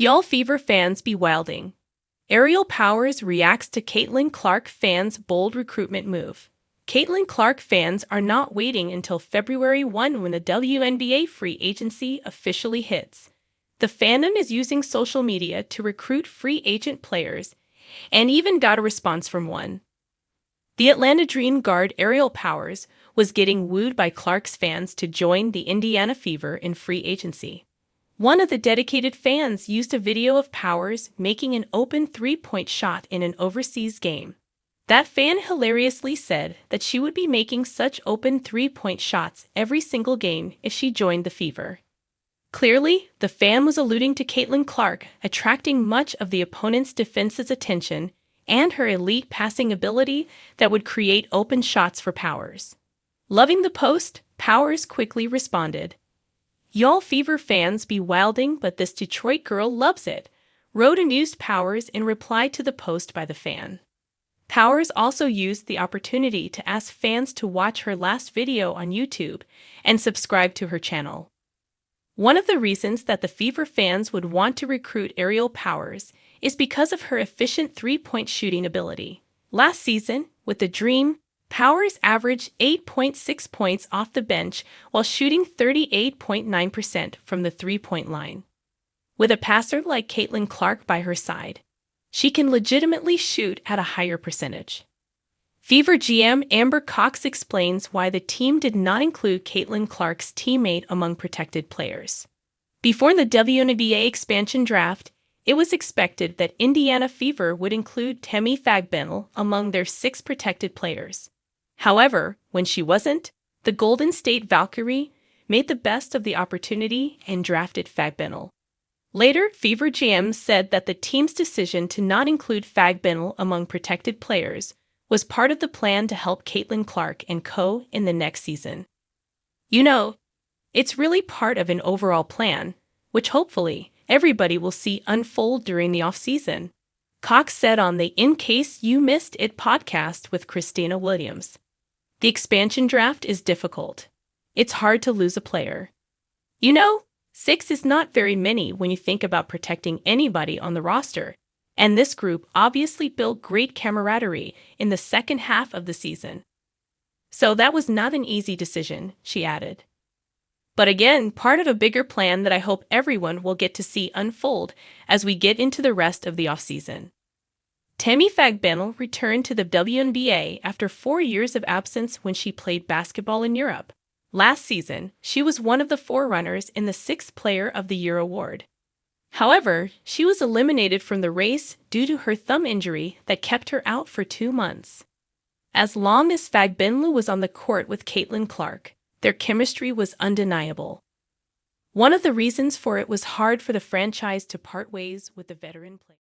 Y'all Fever fans be wilding. Aerial Powers reacts to Caitlin Clark fans' bold recruitment move. Caitlin Clark fans are not waiting until February 1 when the WNBA free agency officially hits. The fandom is using social media to recruit free agent players and even got a response from one. The Atlanta Dream guard Aerial Powers was getting wooed by Clark's fans to join the Indiana Fever in free agency. One of the dedicated fans used a video of Powers making an open three-point shot in an overseas game. That fan hilariously said that she would be making such open three-point shots every single game if she joined the Fever. Clearly, the fan was alluding to Caitlin Clark attracting much of the opponent's defense's attention and her elite passing ability that would create open shots for Powers. Loving the post, Powers quickly responded, "Y'all Fever fans be wilding, but this Detroit girl loves it," wrote amused Powers in reply to the post by the fan. Powers also used the opportunity to ask fans to watch her last video on YouTube and subscribe to her channel. One of the reasons that the Fever fans would want to recruit Aerial Powers is because of her efficient three-point shooting ability. Last season, with the Dream, Powers averaged 8.6 points off the bench while shooting 38.9% from the three-point line. With a passer like Caitlin Clark by her side, she can legitimately shoot at a higher percentage. Fever GM Amber Cox explains why the team did not include Caitlin Clark's teammate among protected players. Before the WNBA expansion draft, it was expected that Indiana Fever would include Temi Fagbennel among their 6 protected players. However, when she wasn't, the Golden State Valkyrie made the best of the opportunity and drafted Fagbennel. Later, Fever GM said that the team's decision to not include Fagbennel among protected players was part of the plan to help Caitlin Clark and co. in the next season. You know, it's really part of an overall plan, which hopefully everybody will see unfold during the offseason, Cox said on the In Case You Missed It podcast with Christina Williams. The expansion draft is difficult. It's hard to lose a player. 6 is not very many when you think about protecting anybody on the roster, and this group obviously built great camaraderie in the second half of the season. So that was not an easy decision, she added. But again, part of a bigger plan that I hope everyone will get to see unfold as we get into the rest of the offseason. Temi Fagbennel returned to the WNBA after 4 years of absence when she played basketball in Europe. Last season, she was one of the forerunners in the 6th Player of the Year award. However, she was eliminated from the race due to her thumb injury that kept her out for 2 months. As long as Fagbennel was on the court with Caitlin Clark, their chemistry was undeniable. One of the reasons for it was hard for the franchise to part ways with the veteran player.